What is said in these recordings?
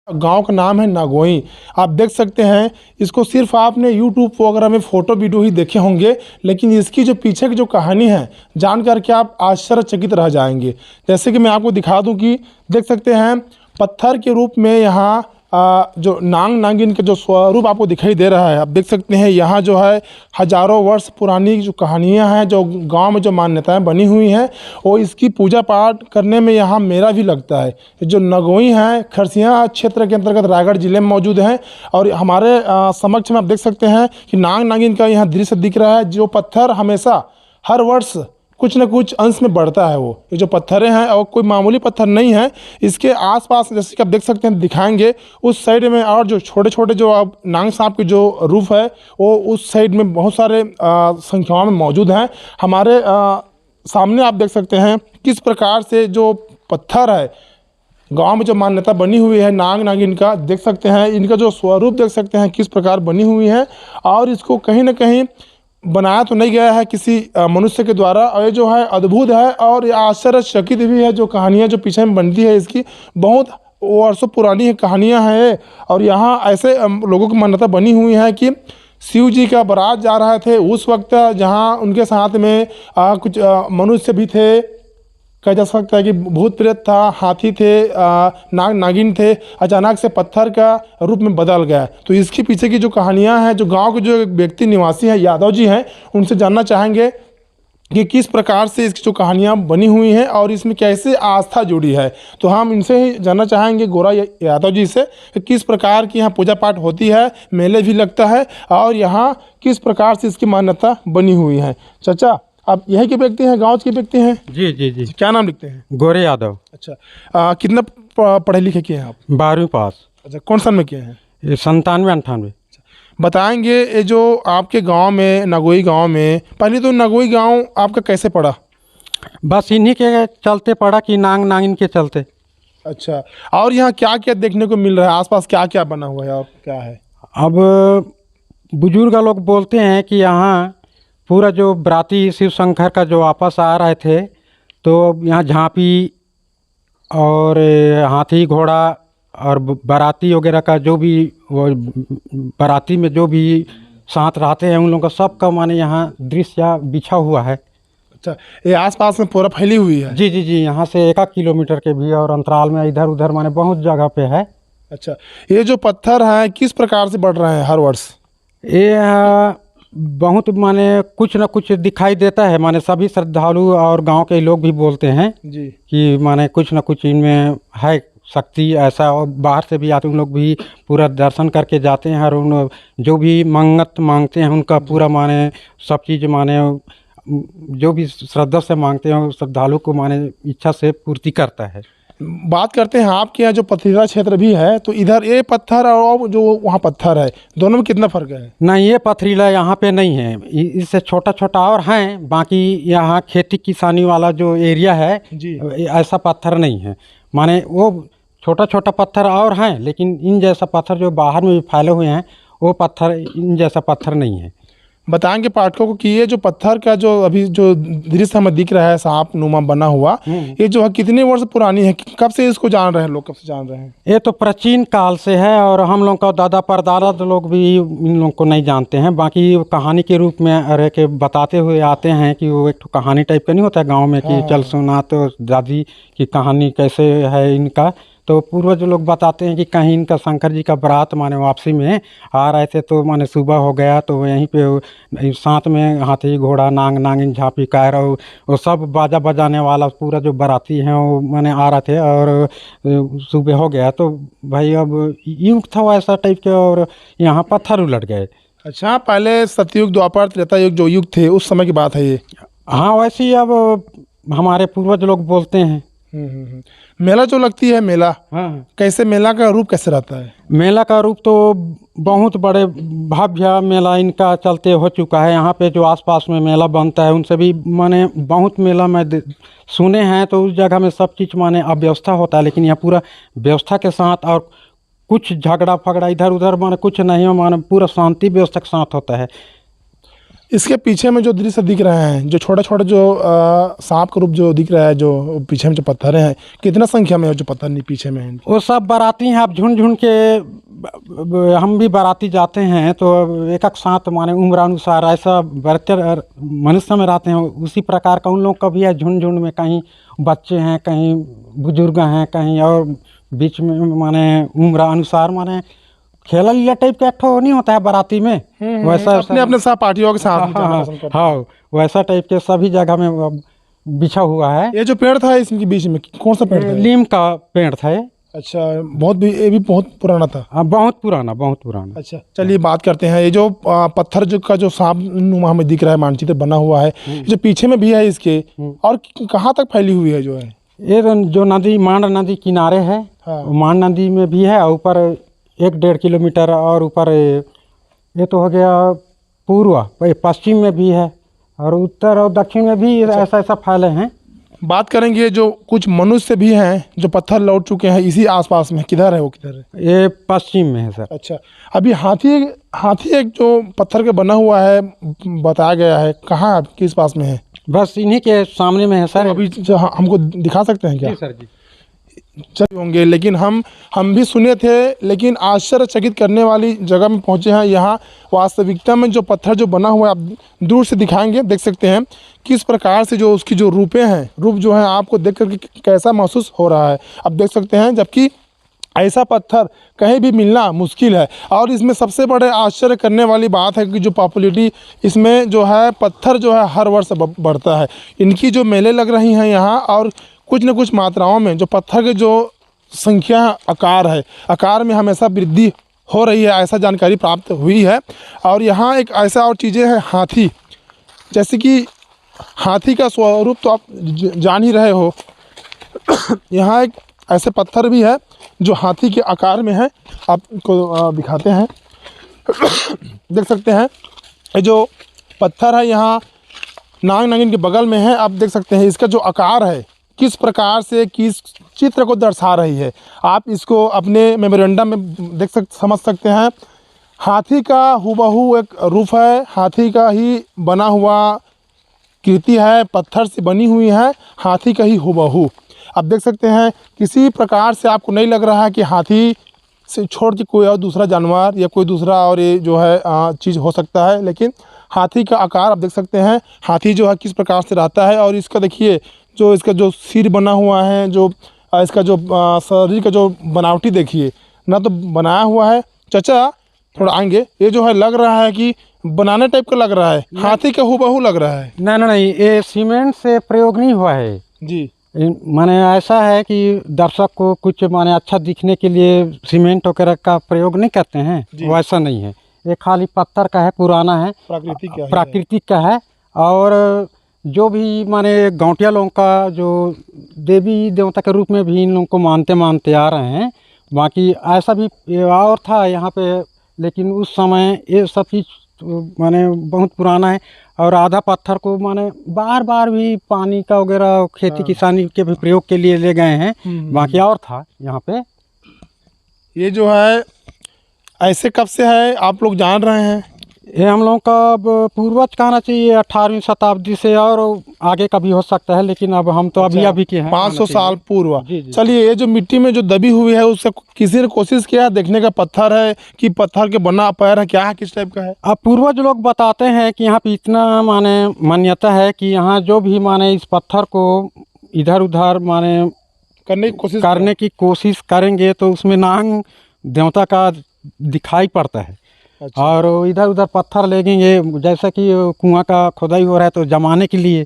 गांव का नाम है नागोई। आप देख सकते हैं इसको, सिर्फ आपने यूट्यूब वगैरह में फ़ोटो वीडियो ही देखे होंगे, लेकिन इसकी जो पीछे की जो कहानी है जान करके आप आश्चर्यचकित रह जाएंगे। जैसे कि मैं आपको दिखा दूं कि देख सकते हैं पत्थर के रूप में यहाँ जो नांग नागिन का जो स्वरूप आपको दिखाई दे रहा है। आप देख सकते हैं यहाँ जो है हज़ारों वर्ष पुरानी जो कहानियाँ हैं, जो गांव में जो मान्यताएं बनी हुई हैं, वो इसकी पूजा पाठ करने में यहाँ मेला भी लगता है। जो नगोई हैं खरसिया क्षेत्र के अंतर्गत रायगढ़ जिले में मौजूद हैं। और हमारे समक्ष में आप देख सकते हैं कि नांग नागिन का यहाँ दृश्य दिख रहा है। जो पत्थर हमेशा हर वर्ष कुछ न कुछ अंश में बढ़ता है। वो ये जो पत्थरें हैं और कोई मामूली पत्थर नहीं है। इसके आसपास जैसे कि आप देख सकते हैं, दिखाएंगे उस साइड में, और जो छोटे छोटे जो आप नांग सांप के जो रूप है वो उस साइड में बहुत सारे संख्याओं में मौजूद हैं। हमारे सामने आप देख सकते हैं किस प्रकार से जो पत्थर है गांव में जो मान्यता बनी हुई है नांग नागिन का, देख सकते हैं इनका जो स्वरूप देख सकते हैं किस प्रकार बनी हुई है। और इसको कहीं ना कहीं बनाया तो नहीं गया है किसी मनुष्य के द्वारा, और ये जो है अद्भुत है और ये आश्चर्यचकित भी है। जो कहानियाँ जो पीछे में बनती है इसकी बहुत वर्षों पुरानी कहानियाँ हैं। और यहाँ ऐसे लोगों की मान्यता बनी हुई है कि शिव जी का बारात जा रहे थे उस वक्त, जहाँ उनके साथ में कुछ मनुष्य भी थे। कहा जा सकता है कि भूत प्रेत था, हाथी थे, नाग नागिन थे, अचानक से पत्थर का रूप में बदल गया। तो इसके पीछे की जो कहानियां हैं, जो गांव के जो व्यक्ति निवासी हैं यादव जी हैं, उनसे जानना चाहेंगे कि किस प्रकार से इसकी जो कहानियां बनी हुई हैं और इसमें कैसे आस्था जुड़ी है। तो हम इनसे ही जानना चाहेंगे गोरा यादव जी से कि किस प्रकार की यहाँ पूजा पाठ होती है, मेले भी लगता है, और यहाँ किस प्रकार से इसकी मान्यता बनी हुई है। चाचा, आप यही के व्यक्ति हैं, गांव के व्यक्ति हैं? जी जी जी। क्या नाम लिखते हैं? गोरे यादव। अच्छा, कितना पढ़े लिखे किए हैं आप? 12वीं पास। अच्छा, कौन सन में किए हैं? ये 97-98। बताएंगे ये जो आपके गांव में नगोई गांव में, पहले तो नगोई गांव आपका कैसे पड़ा? बस इन्हीं के चलते पड़ा कि नांग नागिन के चलते। अच्छा, और यहाँ क्या क्या देखने को मिल रहा है? आसपास क्या क्या बना हुआ है और क्या है? अब बुजुर्ग लोग बोलते हैं कि यहाँ पूरा जो बराती शिव शंकर का जो वापस आ रहे थे, तो यहाँ झांपी और हाथी घोड़ा और बाराती वगैरह का जो भी वो बाराती में जो भी साथ रहते हैं उन लोगों का सबका माने यहाँ दृश्य बिछा हुआ है। अच्छा, ये आसपास में पूरा फैली हुई है? जी जी जी। यहाँ से 1 किलोमीटर के भी और अंतराल में इधर उधर माने बहुत जगह पे है। अच्छा, ये जो पत्थर हैं किस प्रकार से बढ़ रहे हैं हर वर्ष? ये बहुत माने कुछ ना कुछ दिखाई देता है। माने सभी श्रद्धालु और गांव के लोग भी बोलते हैं जी कि माने कुछ ना कुछ इनमें है शक्ति ऐसा। और बाहर से भी आते उन लोग भी पूरा दर्शन करके जाते हैं और उन जो भी मन्नत मांगते हैं उनका पूरा माने सब चीज़ माने जो भी श्रद्धा से मांगते हैं श्रद्धालु को माने इच्छा से पूर्ति करता है। बात करते हैं आपके यहाँ जो पथरीला क्षेत्र भी है, तो इधर ये पत्थर और जो वहाँ पत्थर है दोनों में कितना फ़र्क है? नहीं, ये पथरीला यहाँ पे नहीं है, इससे छोटा छोटा और हैं। बाकी यहाँ खेती किसानी वाला जो एरिया है जी, ऐसा पत्थर नहीं है। माने वो छोटा छोटा पत्थर और हैं, लेकिन इन जैसा पत्थर जो बाहर में भी फैले हुए हैं वो पत्थर इन जैसा पत्थर नहीं है। बताएंगे पाठकों को कि ये जो पत्थर का जो अभी जो दृश्य हमें दिख रहा है सांप नुमा बना हुआ, ये जो है कितने वर्ष पुरानी है? कब से इसको जान रहे हैं लोग, कब से जान रहे हैं? ये तो प्राचीन काल से है और हम लोग का दादा परदादा लोग भी इन लोग को नहीं जानते हैं। बाकी कहानी के रूप में रह के बताते हुए आते हैं कि वो एक कहानी टाइप का नहीं होता है गाँव में कि चल सुना तो दादी की कहानी कैसे है इनका। तो पूर्वज लोग बताते हैं कि कहीं इनका शंकर जी का बारात माने वापसी में आ रहे थे, तो माने सुबह हो गया तो यहीं पे साथ में हाथी घोड़ा नांग नागिन झांपी कायर वो सब बाजा बजाने वाला पूरा जो बाराती हैं वो माने आ रहे थे। और सुबह हो गया तो भाई अब युग था वैसा टाइप के और यहाँ पत्थर उलट गए। अच्छा, पहले सतयुग द्वापर त्रेता युग जो युग थे उस समय की बात है ये? हाँ, वैसे ही अब हमारे पूर्वज लोग बोलते हैं। मेला जो लगती है मेला, हाँ, कैसे मेला का रूप कैसे रहता है? मेला का रूप तो बहुत बड़े भव्य मेला इनका चलते हो चुका है। यहाँ पे जो आसपास में मेला बनता है उनसे भी माने बहुत मेला में सुने हैं। तो उस जगह में सब चीज़ माने अव्यवस्था होता है, लेकिन यहाँ पूरा व्यवस्था के साथ और कुछ झगड़ा फगड़ा इधर उधर माने कुछ नहीं माने पूरा शांति व्यवस्था के साथ होता है। इसके पीछे में जो दृश्य दिख रहे हैं, जो छोटे छोटे जो सांप का रूप जो दिख रहा है, जो पीछे में जो पत्थर हैं, कितना संख्या में है जो पत्थर नहीं पीछे में है? वो सब बाराती हैं। आप झुंड झुंड के हम भी बाराती जाते हैं तो एक एक साथ माने उम्र अनुसार ऐसा बढ़ते मनुष्य में रहते हैं, उसी प्रकार का उन लोग का भी है। झुंड झुंड में कहीं बच्चे हैं, कहीं बुजुर्ग हैं, कहीं और बीच में माने उम्र अनुसार माने खेला लिया टाइप का एक ठो नहीं होता है बाराती में, वैसा अपने अपने सहपाठियों के साथ में जाना पसंद करते हैं। हाँ, वैसा टाइप के सभी जगह में बिछा हुआ है। ये जो पेड़ था इसके बीच में कौन सा पेड़ था? नीम का पेड़ था ये। अच्छा, बहुत भी ये भी बहुत पुराना था। हाँ, बहुत पुराना, बहुत पुराना। अच्छा, चलिए बात करते हैं। ये जो पत्थर जो का जो सांप नुमा हमें दिख रहा है, मानचित्र बना हुआ है, जो पीछे में भी है इसके, और कहाँ तक फैली हुई है जो है? ये जो नदी मांड नदी किनारे है, हाँ। मांड नदी में भी है, ऊपर 1-1.5 किलोमीटर, और ऊपर ये तो हो गया पूर्व, पश्चिम में भी है, और उत्तर और दक्षिण में भी ऐसा ऐसा फैले हैं। बात करेंगे जो कुछ मनुष्य भी हैं जो पत्थर लौट चुके हैं इसी आसपास में, किधर है वो, किधर है? ये पश्चिम में है सर। अच्छा, अभी हाथी एक जो पत्थर के बना हुआ है बताया गया है, कहाँ किस पास में है? बस इन्हीं के सामने में है सर। अभी हमको दिखा सकते हैं क्या? जी सर जी। चल होंगे, लेकिन हम भी सुने थे, लेकिन आश्चर्यचकित करने वाली जगह में पहुंचे हैं। यहाँ वास्तविकता में जो पत्थर जो बना हुआ है, आप दूर से दिखाएंगे, देख सकते हैं किस प्रकार से जो उसकी जो रूप जो है आपको देख करके कैसा महसूस हो रहा है, आप देख सकते हैं। जबकि ऐसा पत्थर कहीं भी मिलना मुश्किल है। और इसमें सबसे बड़े आश्चर्य करने वाली बात है कि जो पॉपुलैरिटी इसमें जो है, पत्थर जो है हर वर्ष बढ़ता है। इनकी जो मेले लग रही हैं यहाँ, और कुछ न कुछ मात्राओं में जो पत्थर के जो संख्या आकार में हमेशा वृद्धि हो रही है, ऐसा जानकारी प्राप्त हुई है। और यहाँ एक ऐसा और चीज़ें हैं, हाथी, जैसे कि हाथी का स्वरूप तो आप जान ही रहे हो। यहाँ एक ऐसे पत्थर भी है जो हाथी के आकार में है, आपको दिखाते हैं। देख सकते हैं ये जो पत्थर है यहाँ नाग नागिन के बगल में है, आप देख सकते हैं इसका जो आकार है किस प्रकार से किस चित्र को दर्शा रही है। आप इसको अपने मेमोरेंडम में समझ सकते हैं। हाथी का हूबहू एक रूप है, हाथी का ही बना हुआ कृति है, पत्थर से बनी हुई है, हाथी का ही हूबहू। आप देख सकते हैं किसी प्रकार से आपको नहीं लग रहा है कि हाथी से छोड़ के कोई और दूसरा जानवर या कोई दूसरा और ये जो है चीज़ हो सकता है, लेकिन हाथी का आकार आप देख सकते हैं, हाथी जो है किस प्रकार से रहता है। और इसका देखिए जो इसका जो सिर बना हुआ है, जो इसका जो शरीर का जो बनावटी देखिए ना, तो बनाया हुआ है। चाचा थोड़ा आएंगे, ये जो है लग रहा है कि बनाने टाइप का लग रहा है, हाथी का हूबहू लग रहा है। नहीं, ये सीमेंट से प्रयोग नहीं हुआ है जी। माने ऐसा है कि दर्शक को कुछ माने अच्छा दिखने के लिए सीमेंट वगैरह का प्रयोग नहीं करते हैं, वैसा नहीं है। ये खाली पत्थर का है, पुराना है, प्राकृतिक का है। और जो भी माने गाँवटिया लोगों का जो देवी देवता के रूप में भी इन लोगों को मानते आ रहे हैं। बाकी ऐसा भी और था यहाँ पे, लेकिन उस समय ये सब चीज़ माने बहुत पुराना है। और आधा पत्थर को माने बार भी पानी का वगैरह खेती किसानी के भी प्रयोग के लिए ले गए हैं। बाकी और था यहाँ पे। ये जो है ऐसे कब से है आप लोग जान रहे हैं? ये हम लोगों का पूर्वज कहना चाहिए 18वीं शताब्दी से, और आगे का भी हो सकता है, लेकिन अब हम तो अभी के हैं 500 साल पूर्व। चलिए, ये जो मिट्टी में जो दबी हुई है उससे किसी ने कोशिश किया देखने का पत्थर है कि पत्थर के बना पैर है, क्या है, किस टाइप का है? अब पूर्वज लोग बताते हैं कि यहाँ पे इतना माने मान्यता है कि यहाँ जो भी माने इस पत्थर को इधर उधर माने करने की कोशिश करेंगे तो उसमें नाग देवता का दिखाई पड़ता है। अच्छा। और इधर उधर पत्थर लगेंगे, जैसा कि कुआं का खुदाई हो रहा है तो जमाने के लिए,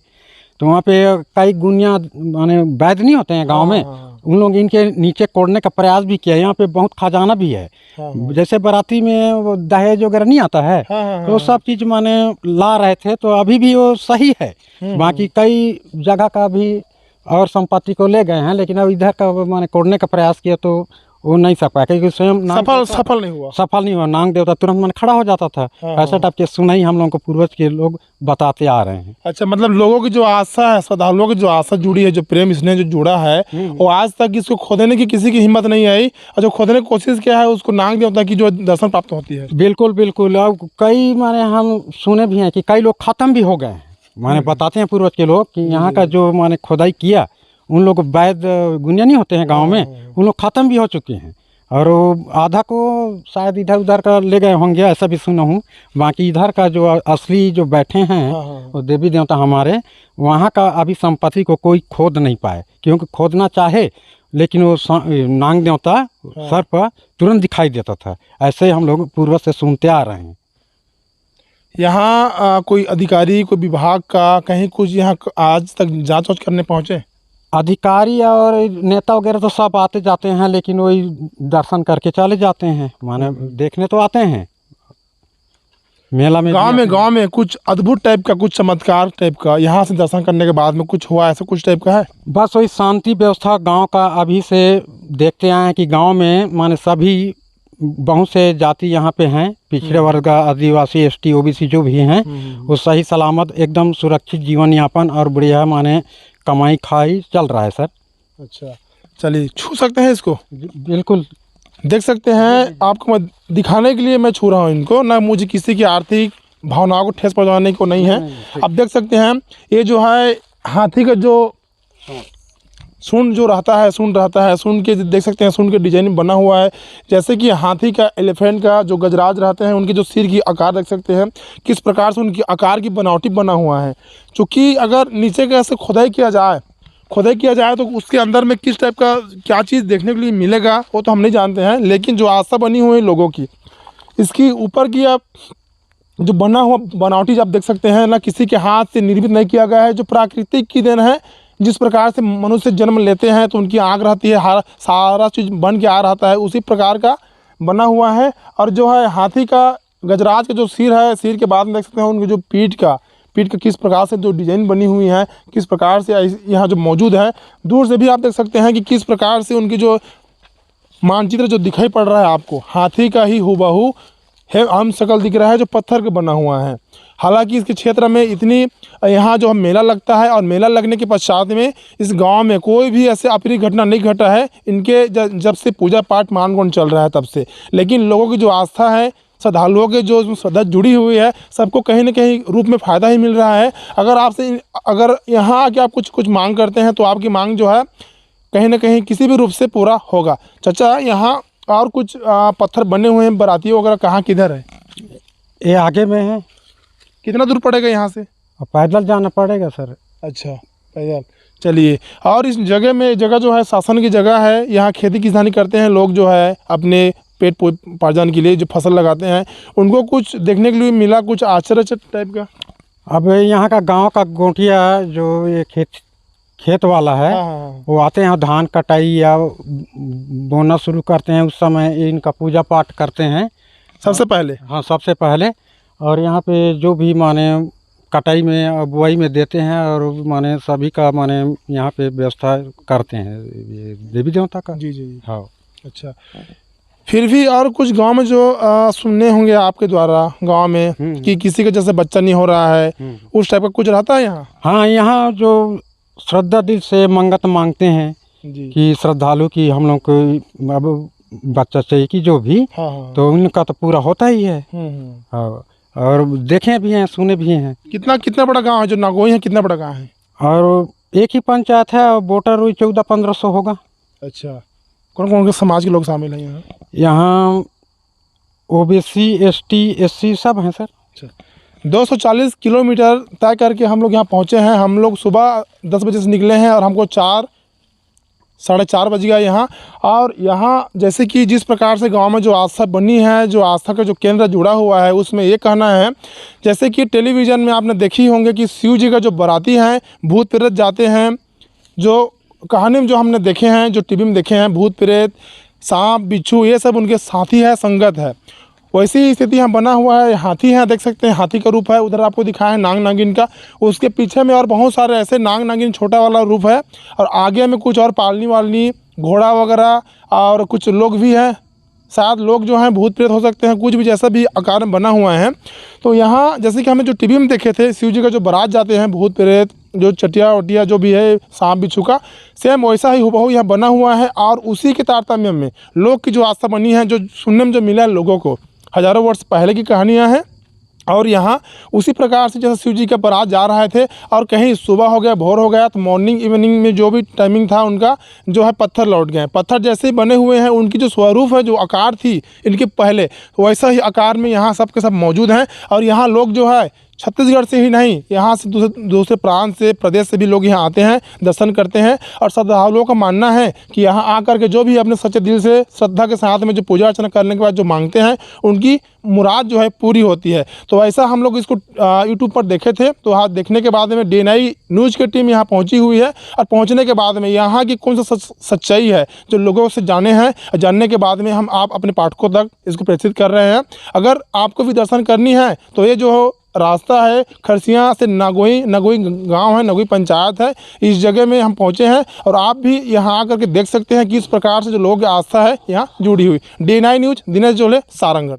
तो वहाँ पे कई गुनिया माने वैद्य नहीं होते हैं गांव में, उन लोग इनके नीचे कोड़ने का प्रयास भी किया। यहाँ पे बहुत खजाना भी है। जैसे बाराती में वो दहेज वगैरह नहीं आता है, तो सब चीज़ माने ला रहे थे, तो अभी भी वो सही है। बाकी कई जगह का भी और संपत्ति को ले गए हैं, लेकिन अब इधर का माने कोड़ने का प्रयास किया तो वो नहीं सक पाया, क्योंकि स्वयं सफल नहीं हुआ। सफल नहीं हुआ। नाग देवता तुरंत मन खड़ा हो जाता था। ऐसा टाइप के सुनाई हम लोगों को पूर्वज के लोग बताते आ रहे हैं। अच्छा, मतलब लोगों की जो आस्था है, श्रद्धालुओं की जो आस्था जुड़ी है, जो प्रेम इसने जो जुड़ा है, वो आज तक इसको खोदने की किसी की हिम्मत नहीं आई, और जो खोदने की कोशिश किया है उसको नाग देवता की जो दर्शन प्राप्त होती है। बिल्कुल बिल्कुल। अब कई माने हम सुने भी हैं कि कई लोग खत्म भी हो गए हैं। माने बताते हैं पूर्वज के लोग कि यहाँ का जो माने खुदाई किया, उन लोग वैद गुनिया नहीं होते हैं गांव में, उन लोग ख़त्म भी हो चुके हैं। और वो आधा को शायद इधर उधर का ले गए होंगे, ऐसा भी सुना हूँ। बाकी इधर का जो असली जो बैठे हैं वो देवी देवता हमारे, वहाँ का अभी संपत्ति को कोई खोद नहीं पाए, क्योंकि खोदना चाहे लेकिन वो नाग देवता सर पर तुरंत दिखाई देता था। ऐसे हम लोग पूर्वज से सुनते आ रहे हैं। यहाँ कोई अधिकारी, कोई विभाग का कहीं कुछ यहाँ आज तक जांच वाँच करने पहुँचे? अधिकारी और नेता वगैरह तो सब आते जाते हैं, लेकिन वही दर्शन करके चले जाते हैं। माने देखने तो आते हैं मेला में। गांव में कुछ अद्भुत टाइप का, कुछ चमत्कार टाइप का यहाँ से दर्शन करने के बाद में कुछ हुआ, ऐसा कुछ टाइप का है? बस वही शांति व्यवस्था गांव का अभी से देखते आए हैं कि गांव में माने सभी बहुत से जाति यहाँ पे हैं, पिछड़े वर्ग का, आदिवासी, एसटी, ओबीसी जो भी हैं, वो सही सलामत एकदम सुरक्षित जीवन यापन और बढ़िया माने कमाई खाई चल रहा है सर। अच्छा, चलिए छू सकते हैं इसको? बिल्कुल देख सकते हैं। आपको मैं दिखाने के लिए मैं छू रहा हूँ इनको, ना मुझे किसी की आर्थिक भावनाओं को ठेस पहुँचाने को नहीं है। आप देख सकते हैं ये जो है हाथी का जो सूंड जो रहता है, सूंड के देख सकते हैं, सूंड के डिजाइन बना हुआ है। जैसे कि हाथी का, एलिफेंट का जो गजराज रहते हैं, उनके जो सिर की आकार देख सकते हैं किस प्रकार से उनकी आकार की बनावटी बना हुआ है। चूँकि अगर नीचे का ऐसे खुदाई किया जाए तो उसके अंदर में किस टाइप का क्या चीज़ देखने के लिए मिलेगा वो तो हम नहीं जानते हैं, लेकिन जो आस्था बनी हुई है लोगों की, इसकी ऊपर की आप जो बना हुआ बनावटी आप देख सकते हैं ना, किसी के हाथ से निर्मित नहीं किया गया है, जो प्राकृतिक की देन है। जिस प्रकार से मनुष्य जन्म लेते हैं तो उनकी आँख रहती है, सारा चीज़ बन के आ रहता है, उसी प्रकार का बना हुआ है। और जो है हाथी का गजराज का जो सिर है, सिर के बाद में देख सकते हैं उनकी जो पीठ का किस प्रकार से जो डिज़ाइन बनी हुई है, किस प्रकार से यहाँ जो मौजूद है। दूर से भी आप देख सकते हैं कि किस प्रकार से उनकी जो मानचित्र जो दिखाई पड़ रहा है आपको, हाथी का ही हूबहू है आम शकल दिख रहा है, जो पत्थर का बना हुआ है। हालांकि इसके क्षेत्र में इतनी यहाँ जो मेला लगता है, और मेला लगने के पश्चात में इस गांव में कोई भी ऐसे अप्रिय घटना नहीं घटा है इनके जब से पूजा पाठ मानगुण चल रहा है तब से। लेकिन लोगों की जो आस्था है, श्रद्धालुओं के जो श्रद्धा जुड़ी हुई है, सबको कहीं ना कहीं रूप में फ़ायदा ही मिल रहा है। अगर यहाँ आके आप कुछ मांग करते हैं तो आपकी मांग जो है कहीं ना कहीं किसी भी रूप से पूरा होगा। चाचा, यहाँ और कुछ पत्थर बने हुए हैं, बराती वगैरह कहाँ किधर है? ये आगे में है। कितना दूर पड़ेगा यहाँ से? पैदल जाना पड़ेगा सर। अच्छा, पैदल। चलिए, और इस जगह जो है शासन की जगह है। यहाँ खेती किसानी करते हैं लोग, जो है अपने पेट पालन के लिए जो फसल लगाते हैं, उनको कुछ देखने के लिए मिला, कुछ आश्चर्य टाइप का। अब यहाँ का गांव का गोटिया जो ये खेत वाला है, वो आते हैं धान कटाई या बोना शुरू करते हैं, उस समय इनका पूजा पाठ करते हैं सबसे पहले। हाँ, सबसे पहले। और यहाँ पे जो भी माने कटाई में बुआई में देते हैं, और माने सभी का माने यहाँ पे व्यवस्था करते हैं ये देवी देवता का। जी जी। हाँ। अच्छा, फिर भी और कुछ गांव में जो सुनने होंगे आपके द्वारा गांव में कि किसी का जैसे बच्चा नहीं हो रहा है, उस टाइप का कुछ रहता है यहाँ? हाँ, यहाँ जो श्रद्धा दिल से मंगत मांगते हैं जी। कि श्रद्धालु की हम लोग को अब बच्चा चाहिए कि जो भी, हाँ। तो उनका तो पूरा होता ही है। हाँ, और देखे भी हैं, सुने भी हैं। कितना बड़ा गांव है जो नागोई है? कितना बड़ा गांव है? और एक ही पंचायत है, और वोटर 1400-1500 होगा। अच्छा, कौन कौन के समाज के लोग शामिल हैं यहाँ? यहाँ ओबीसी, एसटी, एससी सब हैं सर। अच्छा, 240 किलोमीटर तय करके हम लोग यहाँ पहुँचे हैं। हम लोग सुबह 10 बजे से निकले हैं और हमको 4, 4:30 बज गया यहाँ। और यहाँ जैसे कि जिस प्रकार से गांव में जो आस्था बनी है, जो आस्था का जो केंद्र जुड़ा हुआ है, उसमें ये कहना है, जैसे कि टेलीविज़न में आपने देखी होंगे कि शिव जी का जो बाराती हैं, भूत प्रेत जाते हैं, जो कहानी में जो हमने देखे हैं, जो टीवी में देखे हैं, भूत प्रेत, सांप बिच्छू, ये सब उनके साथी है, संगत है। वैसी ही स्थिति यहाँ बना हुआ है। हाथी है, देख सकते हैं, हाथी का रूप है। उधर आपको दिखाया है नाग नागिन का, उसके पीछे में और बहुत सारे ऐसे नाग नागिन छोटा वाला रूप है। और आगे में कुछ और पालनी वालनी घोड़ा वगैरह और कुछ लोग भी हैं, शायद लोग जो हैं भूत प्रेत हो सकते हैं, कुछ भी जैसा भी आकार में बना हुआ है। तो यहाँ जैसे कि हमें जो टीवी में देखे थे शिव जी का जो बारात जाते हैं, भूत प्रेत जो चटिया वटिया जो भी है, सांप बिच्छू का, सेम वैसा ही हुबहू यहाँ बना हुआ है। और उसी के तारतम्य में लोग की जो आस्था बनी है, जो सुनने में जो मिला है लोगों को, हज़ारों वर्ष पहले की कहानियाँ हैं। और यहाँ उसी प्रकार से जैसे शिव जी के बारात जा रहे थे और कहीं सुबह हो गया, भोर हो गया, तो मॉर्निंग इवनिंग में जो भी टाइमिंग था उनका जो है पत्थर लौट गए। पत्थर जैसे ही बने हुए हैं, उनकी जो स्वरूप है, जो आकार थी इनके पहले, वैसा ही आकार में यहाँ सब के सब मौजूद हैं। और यहाँ लोग जो है छत्तीसगढ़ से ही नहीं, यहाँ से दूसरे प्रांत से, प्रदेश से भी लोग यहाँ आते हैं, दर्शन करते हैं। और श्रद्धालुओं का मानना है कि यहाँ आकर के जो भी अपने सच्चे दिल से श्रद्धा के साथ में जो पूजा अर्चना करने के बाद जो मांगते हैं, उनकी मुराद जो है पूरी होती है। तो ऐसा हम लोग इसको यूट्यूब पर देखे थे। तो यहाँ देखने के बाद में DNI न्यूज़ की टीम यहाँ पहुँची हुई है। और पहुँचने के बाद में यहाँ की कौन सा सच्चाई है जो लोगों से जाने हैं, जानने के बाद में हम आप अपने पाठकों तक इसको प्रेषित कर रहे हैं। अगर आपको भी दर्शन करनी है तो ये जो रास्ता है खरसिया से नगोई गांव है, नगोई पंचायत है, इस जगह में हम पहुंचे हैं। और आप भी यहां आकर के देख सकते हैं कि इस प्रकार से जो लोगों की आस्था है यहाँ जुड़ी हुई। DNI news, Dinesh Jole, Sarangarh.